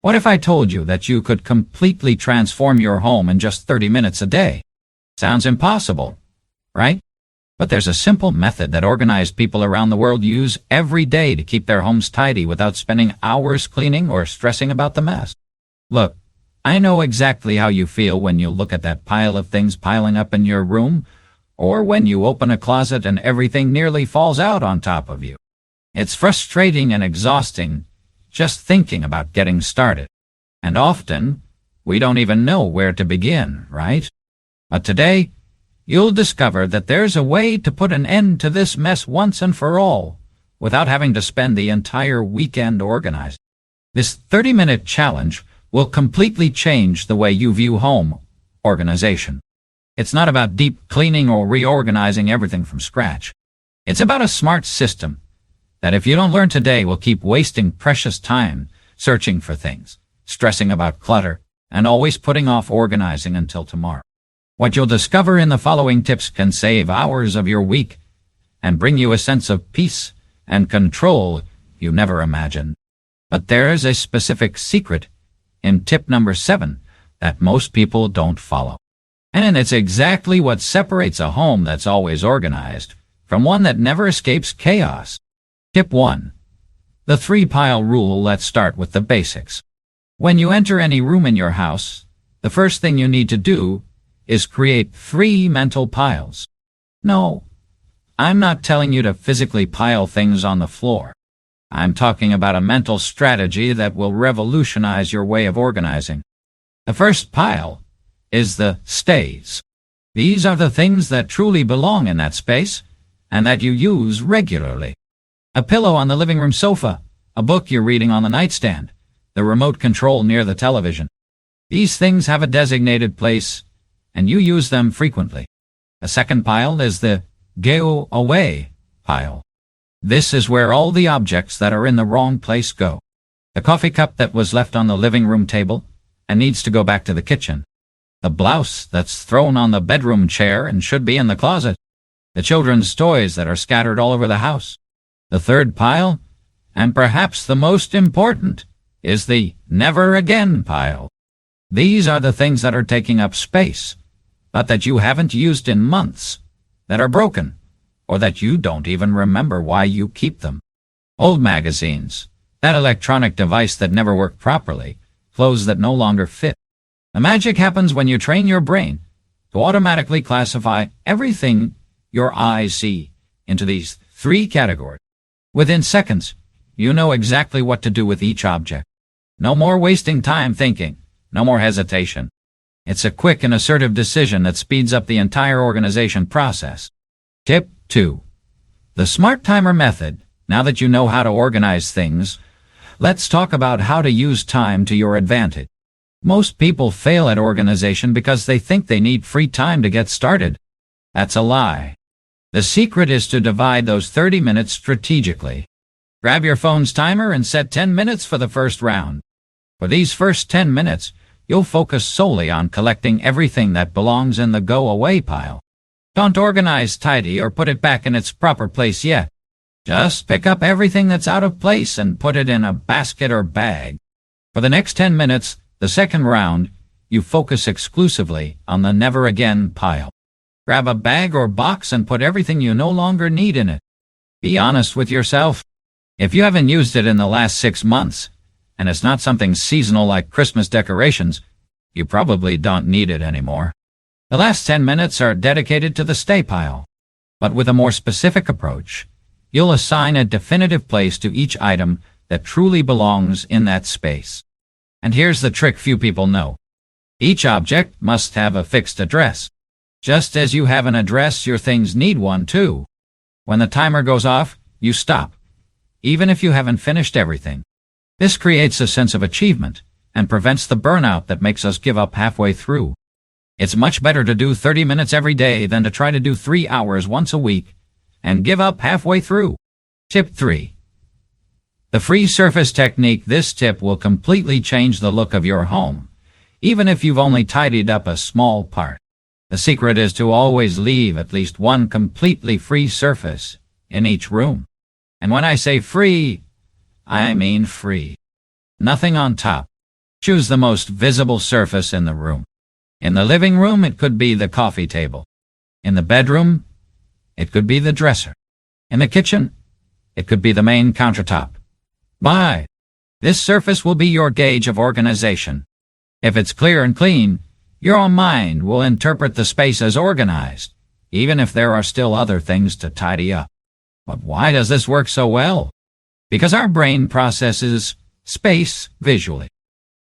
What if I told you that you could completely transform your home in just 30 minutes a day? Sounds impossible, right? But there's a simple method that organized people around the world use every day to keep their homes tidy without spending hours cleaning or stressing about the mess. Look, I know exactly how you feel when you look at that pile of things piling up in your room, or when you open a closet and everything nearly falls out on top of you. It's frustrating and exhausting just thinking about getting started. And often, we don't even know where to begin, right? But today, you'll discover that there's a way to put an end to this mess once and for all, without having to spend the entire weekend organizing. This 30-minute challenge will completely change the way you view home organization. It's not about deep cleaning or reorganizing everything from scratch. It's about a smart system that if you don't learn today will keep wasting precious time searching for things, stressing about clutter, and always putting off organizing until tomorrow. What you'll discover in the following tips can save hours of your week and bring you a sense of peace and control you never imagined. But there's a specific secret in tip number 7 that most people don't follow. And it's exactly what separates a home that's always organized from one that never escapes chaos. Tip 1. The 3-pile rule. Let's start with the basics. When you enter any room in your house, the first thing you need to do is create 3 mental piles. No, I'm not telling you to physically pile things on the floor. I'm talking about a mental strategy that will revolutionize your way of organizing. The first pile is the stays. These are the things that truly belong in that space and that you use regularly. A pillow on the living room sofa, a book you're reading on the nightstand, the remote control near the television. These things have a designated place, and you use them frequently. The second pile is the go away pile. This is where all the objects that are in the wrong place go. The coffee cup that was left on the living room table and needs to go back to the kitchen. The blouse that's thrown on the bedroom chair and should be in the closet. The children's toys that are scattered all over the house. The third pile, and perhaps the most important, is the never again pile. These are the things that are taking up space, but that you haven't used in months, that are broken, or that you don't even remember why you keep them. Old magazines, that electronic device that never worked properly, clothes that no longer fit. The magic happens when you train your brain to automatically classify everything your eyes see into these 3 categories. Within seconds, you know exactly what to do with each object. No more wasting time thinking, no more hesitation. It's a quick and assertive decision that speeds up the entire organization process. Tip 2. The Smart Timer Method. Now that you know how to organize things, let's talk about how to use time to your advantage. Most people fail at organization because they think they need free time to get started. That's a lie. The secret is to divide those 30 minutes strategically. Grab your phone's timer and set 10 minutes for the first round. For these first 10 minutes, you'll focus solely on collecting everything that belongs in the go-away pile. Don't organize tidy or put it back in its proper place yet. Just pick up everything that's out of place and put it in a basket or bag. For the next 10 minutes, the second round, you focus exclusively on the never again pile. Grab a bag or box and put everything you no longer need in it. Be honest with yourself. If you haven't used it in the last 6 months, and it's not something seasonal like Christmas decorations, you probably don't need it anymore. The last 10 minutes are dedicated to the stay pile. But with a more specific approach, you'll assign a definitive place to each item that truly belongs in that space. And here's the trick few people know. Each object must have a fixed address. Just as you have an address, your things need one too. When the timer goes off, you stop, even if you haven't finished everything. This creates a sense of achievement and prevents the burnout that makes us give up halfway through. It's much better to do 30 minutes every day than to try to do 3 hours once a week and give up halfway through. Tip 3. The free surface technique. This tip will completely change the look of your home, even if you've only tidied up a small part. The secret is to always leave at least one completely free surface in each room. And when I say free, I mean free. Nothing on top, Choose the most visible surface in the room. In the living room, it could be the coffee table. In the bedroom, it could be the dresser. In the kitchen, it could be the main countertop. Why? This surface will be your gauge of organization. If it's clear and clean, your own mind will interpret the space as organized, even if there are still other things to tidy up. But why does this work so well? Because our brain processes space visually.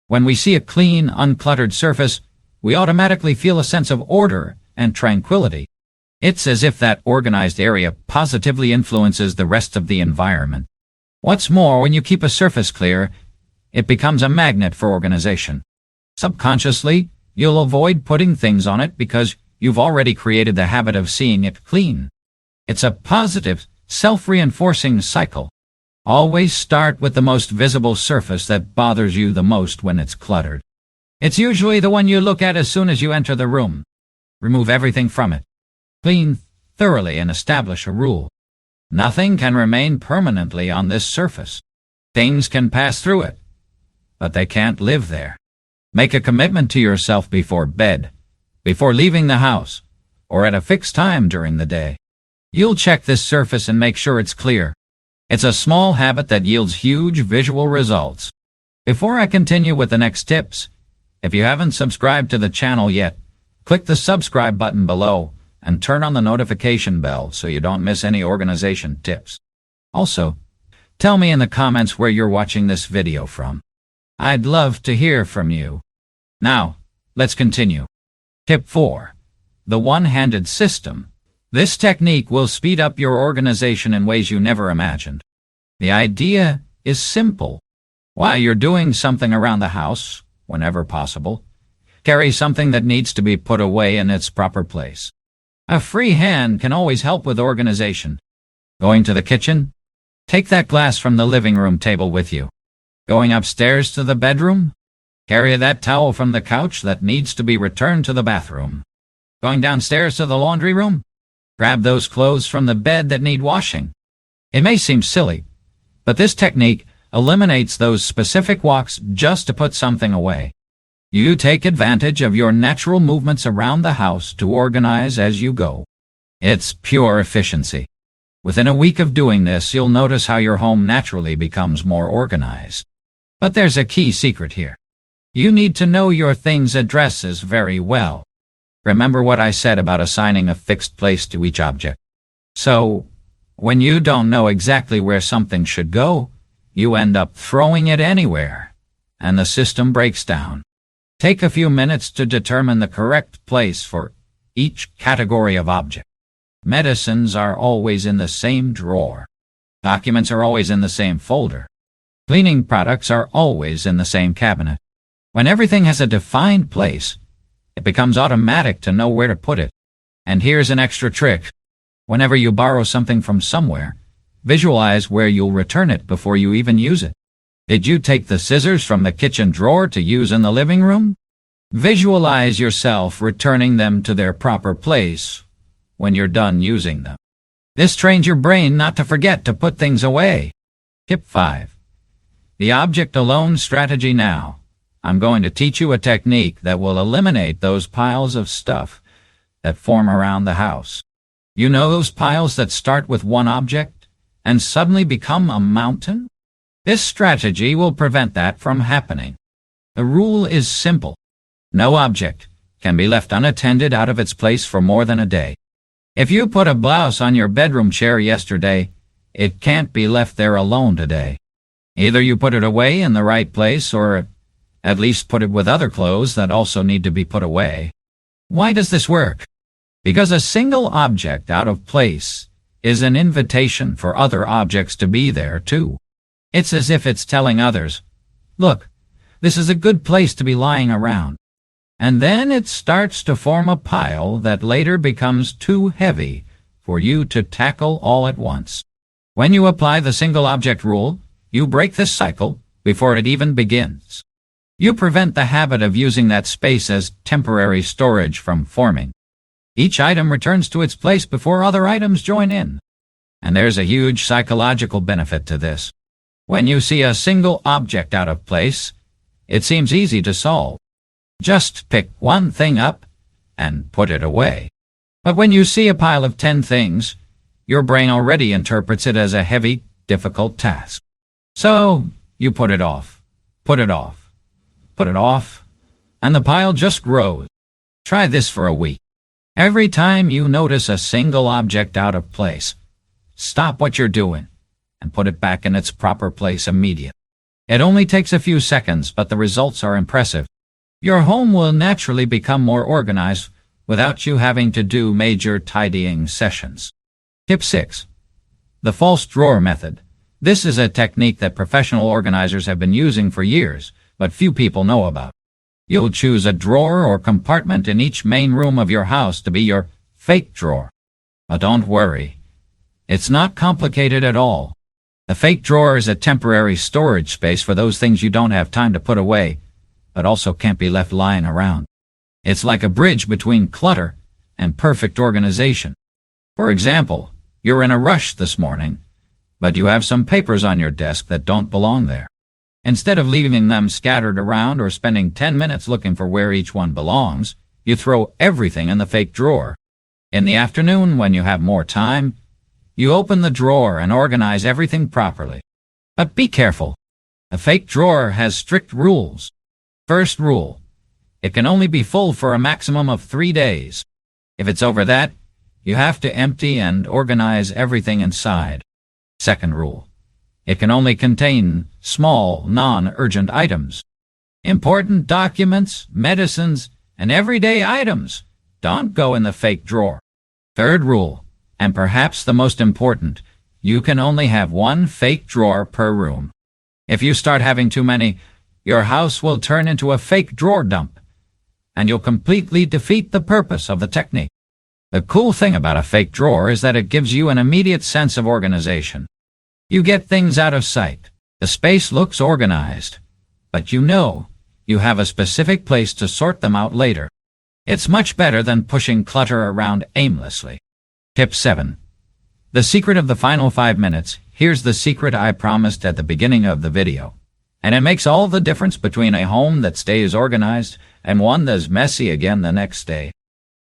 When we see a clean, uncluttered surface, we automatically feel a sense of order and tranquility. It's as if that organized area positively influences the rest of the environment. What's more, when you keep a surface clear, it becomes a magnet for organization. Subconsciously, you'll avoid putting things on it because you've already created the habit of seeing it clean. It's a positive, self-reinforcing cycle. Always start with the most visible surface that bothers you the most when it's cluttered. It's usually the one you look at as soon as you enter the room. Remove everything from it. Clean thoroughly and establish a rule. Nothing can remain permanently on this surface. Things can pass through it, but they can't live there. Make a commitment to yourself before bed, before leaving the house, or at a fixed time during the day. You'll check this surface and make sure it's clear. It's a small habit that yields huge visual results. Before I continue with the next tips, if you haven't subscribed to the channel yet, click the subscribe button below and turn on the notification bell so you don't miss any organization tips. Also, tell me in the comments where you're watching this video from. I'd love to hear from you. Now, let's continue. Tip 4. The one-handed system. This technique will speed up your organization in ways you never imagined. The idea is simple. While you're doing something around the house, whenever possible, carry something that needs to be put away in its proper place. A free hand can always help with organization. Going to the kitchen? Take that glass from the living room table with you. Going upstairs to the bedroom? Carry that towel from the couch that needs to be returned to the bathroom. Going downstairs to the laundry room? Grab those clothes from the bed that need washing. It may seem silly, but this technique eliminates those specific walks just to put something away. You take advantage of your natural movements around the house to organize as you go. It's pure efficiency. Within a week of doing this, you'll notice how your home naturally becomes more organized. But there's a key secret here. You need to know your things' addresses very well. Remember what I said about assigning a fixed place to each object. So, when you don't know exactly where something should go, you end up throwing it anywhere, and the system breaks down. Take a few minutes to determine the correct place for each category of object. Medicines are always in the same drawer. Documents are always in the same folder. Cleaning products are always in the same cabinet. When everything has a defined place, it becomes automatic to know where to put it. And here's an extra trick. Whenever you borrow something from somewhere, visualize where you'll return it before you even use it. Did you take the scissors from the kitchen drawer to use in the living room? Visualize yourself returning them to their proper place when you're done using them. This trains your brain not to forget to put things away. Tip 5. The object alone strategy now. I'm going to teach you a technique that will eliminate those piles of stuff that form around the house. You know those piles that start with one object and suddenly become a mountain? This strategy will prevent that from happening. The rule is simple. No object can be left unattended out of its place for more than a day. If you put a blouse on your bedroom chair yesterday, it can't be left there alone today. Either you put it away in the right place or at least put it with other clothes that also need to be put away. Why does this work? Because a single object out of place is an invitation for other objects to be there too. It's as if it's telling others, look, this is a good place to be lying around. And then it starts to form a pile that later becomes too heavy for you to tackle all at once. When you apply the single object rule, you break this cycle before it even begins. You prevent the habit of using that space as temporary storage from forming. Each item returns to its place before other items join in. And there's a huge psychological benefit to this. When you see a single object out of place, It seems easy to solve. Just pick one thing up and put it away. But when you see a pile of 10 things, your brain already interprets it as a heavy, difficult task. So you put it off, put it off, put it off, and the pile just grows. Try this for a week. Every time you notice a single object out of place, stop what you're doing and put it back in its proper place immediately. It only takes a few seconds, but the results are impressive. Your home will naturally become more organized without you having to do major tidying sessions. Tip 6. The false drawer method. This is a technique that professional organizers have been using for years, but few people know about. You'll choose a drawer or compartment in each main room of your house to be your fake drawer. But don't worry. It's not complicated at all. The fake drawer is a temporary storage space for those things you don't have time to put away, but also can't be left lying around. It's like a bridge between clutter and perfect organization. For example, you're in a rush this morning, but you have some papers on your desk that don't belong there. Instead of leaving them scattered around or spending 10 minutes looking for where each one belongs, you throw everything in the fake drawer. In the afternoon, when you have more time, you open the drawer and organize everything properly. But be careful. A fake drawer has strict rules. First rule: it can only be full for a maximum of 3 days. If it's over that, you have to empty and organize everything inside. Second rule: it can only contain small, non-urgent items. Important documents, medicines, and everyday items don't go in the fake drawer. Third rule, and perhaps the most important, you can only have one fake drawer per room. If you start having too many, your house will turn into a fake drawer dump, and you'll completely defeat the purpose of the technique. The cool thing about a fake drawer is that it gives you an immediate sense of organization. You get things out of sight. The space looks organized, but you know you have a specific place to sort them out later. It's much better than pushing clutter around aimlessly. Tip 7. The secret of the final 5 minutes. Here's the secret I promised at the beginning of the video. And it makes all the difference between a home that stays organized and one that's messy again the next day.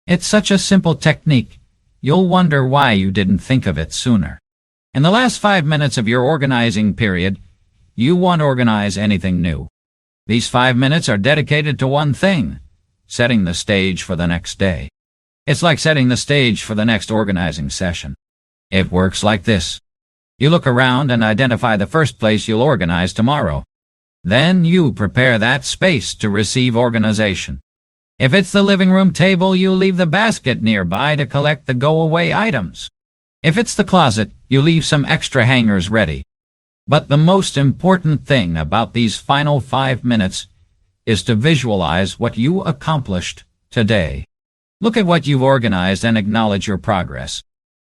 It's such a simple technique, you'll wonder why you didn't think of it sooner. In the last 5 minutes of your organizing period, you won't organize anything new. These 5 minutes are dedicated to one thing: setting the stage for the next day. It's like setting the stage for the next organizing session. It works like this. You look around and identify the first place you'll organize tomorrow. Then you prepare that space to receive organization. If it's the living room table, you leave the basket nearby to collect the go-away items. If it's the closet, you leave some extra hangers ready. But the most important thing about these final 5 minutes is to visualize what you accomplished today. Look at what you've organized and acknowledge your progress.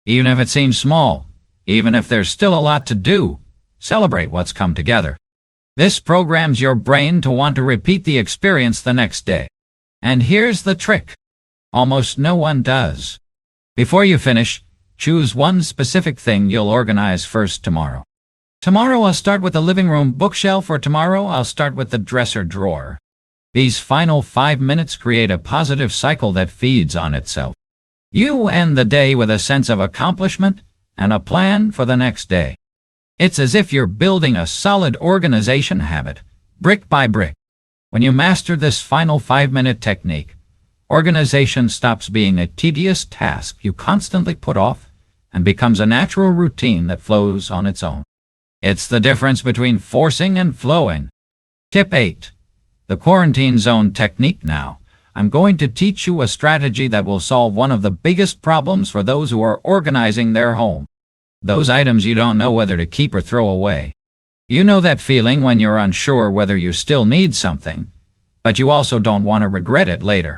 Even if it seems small, even if there's still a lot to do, celebrate what's come together. This programs your brain to want to repeat the experience the next day. And here's the trick. Almost no one does. Before you finish, choose one specific thing you'll organize first tomorrow. Tomorrow I'll start with the living room bookshelf, or tomorrow I'll start with the dresser drawer. These final 5 minutes create a positive cycle that feeds on itself. You end the day with a sense of accomplishment and a plan for the next day. It's as if you're building a solid organization habit, brick by brick. When you master this final 5-minute technique, organization stops being a tedious task you constantly put off and becomes a natural routine that flows on its own. It's the difference between forcing and flowing. Tip 8. The quarantine zone technique. Now, I'm going to teach you a strategy that will solve one of the biggest problems for those who are organizing their home. Those items you don't know whether to keep or throw away. You know that feeling when you're unsure whether you still need something, but you also don't want to regret it later.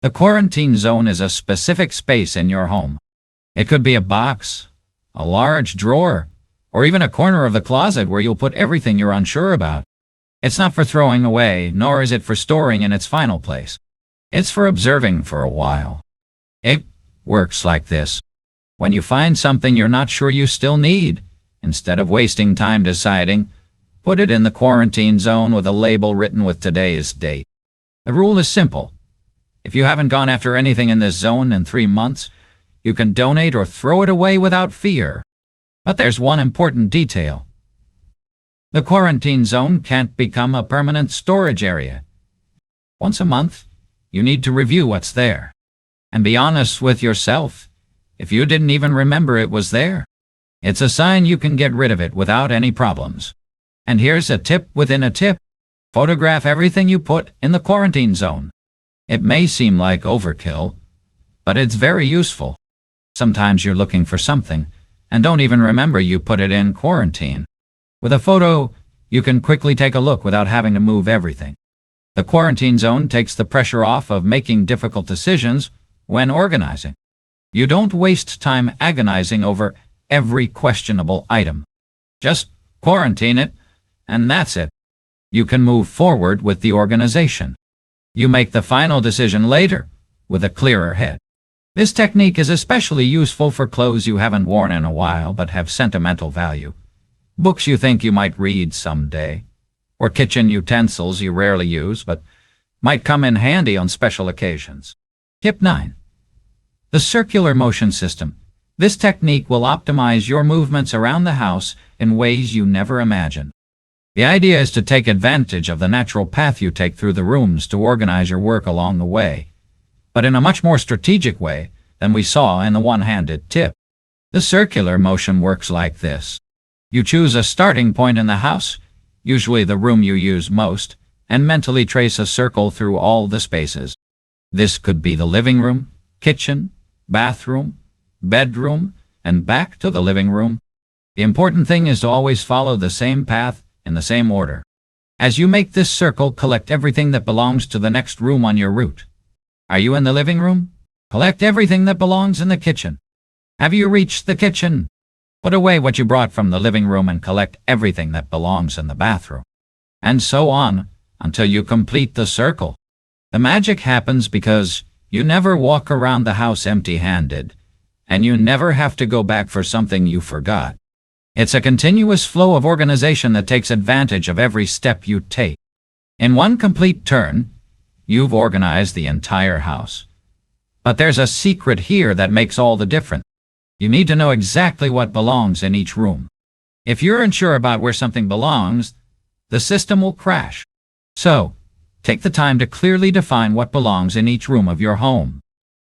The quarantine zone is a specific space in your home. It could be a box, a large drawer, or even a corner of the closet where you'll put everything you're unsure about. It's not for throwing away, nor is it for storing in its final place. It's for observing for a while. It works like this. When you find something you're not sure you still need, instead of wasting time deciding, Put it in the quarantine zone with a label written with today's date. The rule is simple. If you haven't gone after anything in this zone in 3 months, you can donate or throw it away without fear. But there's one important detail. The quarantine zone can't become a permanent storage area. Once a month, you need to review what's there. And be honest with yourself. If you didn't even remember it was there, it's a sign you can get rid of it without any problems. And here's a tip within a tip. Photograph everything you put in the quarantine zone. It may seem like overkill, but it's very useful. Sometimes you're looking for something and don't even remember you put it in quarantine. With a photo, you can quickly take a look without having to move everything. The quarantine zone takes the pressure off of making difficult decisions when organizing. You don't waste time agonizing over every questionable item. Just quarantine it, and that's it. You can move forward with the organization. You make the final decision later, with a clearer head. This technique is especially useful for clothes you haven't worn in a while but have sentimental value, books you think you might read someday, or kitchen utensils you rarely use but might come in handy on special occasions. Tip 9. The circular motion system. This technique will optimize your movements around the house in ways you never imagined. The idea is to take advantage of the natural path you take through the rooms to organize your work along the way, but in a much more strategic way than we saw in the one-handed tip. The circular motion works like this. You choose a starting point in the house, usually the room you use most, and mentally trace a circle through all the spaces. This could be the living room, kitchen, bathroom, bedroom, and back to the living room. The important thing is to always follow the same path in the same order. As you make this circle, collect everything that belongs to the next room on your route. Are you in the living room? Collect everything that belongs in the kitchen. Have you reached the kitchen? Put away what you brought from the living room and collect everything that belongs in the bathroom. And so on, until you complete the circle. The magic happens because you never walk around the house empty-handed, and you never have to go back for something you forgot. It's a continuous flow of organization that takes advantage of every step you take. In one complete turn, you've organized the entire house. But there's a secret here that makes all the difference. You need to know exactly what belongs in each room. If you're unsure about where something belongs, the system will crash. So, take the time to clearly define what belongs in each room of your home.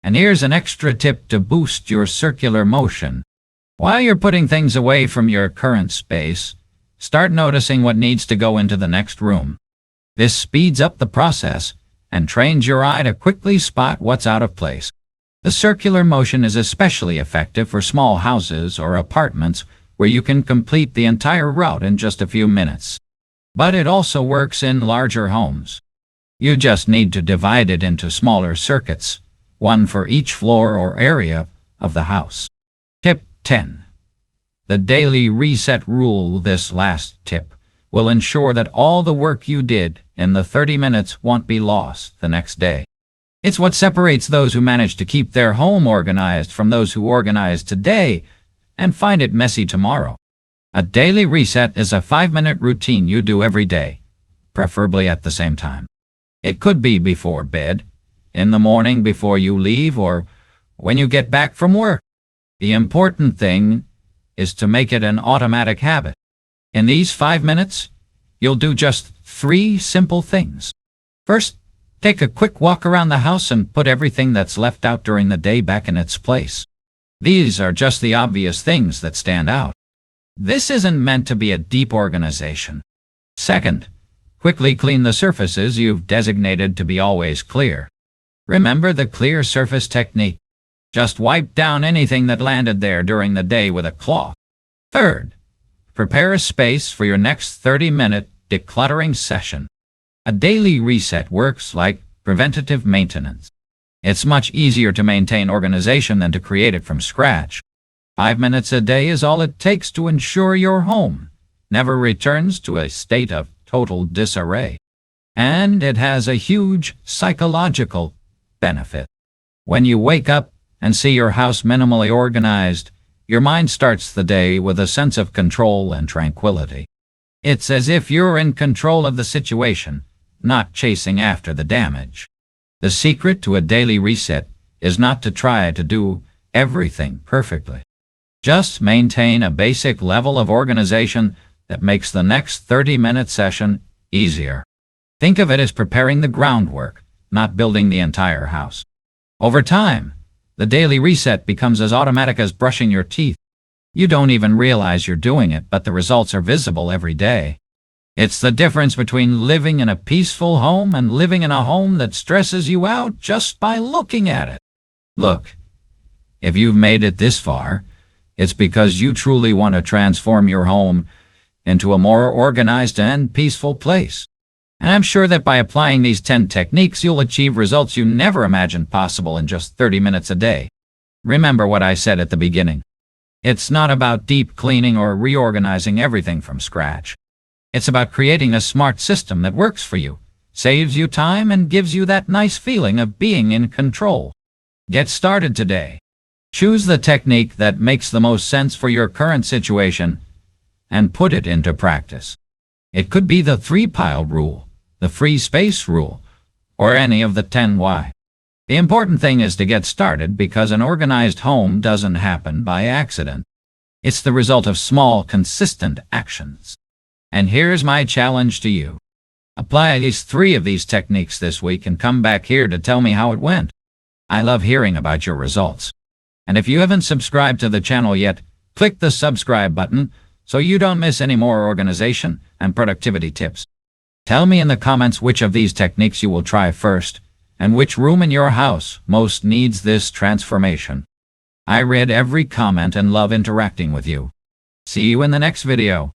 And here's an extra tip to boost your circular motion. While you're putting things away from your current space, start noticing what needs to go into the next room. This speeds up the process and trains your eye to quickly spot what's out of place. The circular motion is especially effective for small houses or apartments where you can complete the entire route in just a few minutes. But it also works in larger homes. You just need to divide it into smaller circuits, one for each floor or area of the house. Tip 10. The daily reset rule. This last tip will ensure that all the work you did in the 30 minutes won't be lost the next day. It's what separates those who manage to keep their home organized from those who organize today and find it messy tomorrow. A daily reset is a 5-minute routine you do every day, preferably at the same time. It could be before bed, in the morning before you leave, or when you get back from work. The important thing is to make it an automatic habit. In these 5 minutes, you'll do just 3 simple things. First, take a quick walk around the house and put everything that's left out during the day back in its place. These are just the obvious things that stand out. This isn't meant to be a deep organization. Second, quickly clean the surfaces you've designated to be always clear. Remember the clear surface technique. Just wipe down anything that landed there during the day with a cloth. Third, prepare a space for your next 30-minute decluttering session. A daily reset works like preventative maintenance. It's much easier to maintain organization than to create it from scratch. 5 minutes a day is all it takes to ensure your home never returns to a state of total disarray. And it has a huge psychological benefit. When you wake up and see your house minimally organized, your mind starts the day with a sense of control and tranquility. It's as if you're in control of the situation, not chasing after the damage. The secret to a daily reset is not to try to do everything perfectly. Just maintain a basic level of organization that makes the next 30-minute session easier. Think of it as preparing the groundwork, not building the entire house. Over time, the daily reset becomes as automatic as brushing your teeth. You don't even realize you're doing it, but the results are visible every day. It's the difference between living in a peaceful home and living in a home that stresses you out just by looking at it. Look, if you've made it this far, it's because you truly want to transform your home into a more organized and peaceful place. And I'm sure that by applying these 10 techniques, you'll achieve results you never imagined possible in just 30 minutes a day. Remember what I said at the beginning. It's not about deep cleaning or reorganizing everything from scratch. It's about creating a smart system that works for you, saves you time, and gives you that nice feeling of being in control. Get started today. Choose the technique that makes the most sense for your current situation and put it into practice. It could be the 3-pile rule, the free space rule, or any of the 10 why. The important thing is to get started, because an organized home doesn't happen by accident. It's the result of small, consistent actions. And here's my challenge to you. Apply at least 3 of these techniques this week and come back here to tell me how it went. I love hearing about your results. And if you haven't subscribed to the channel yet, click the subscribe button so you don't miss any more organization and productivity tips. Tell me in the comments which of these techniques you will try first, and which room in your house most needs this transformation. I read every comment and love interacting with you. See you in the next video.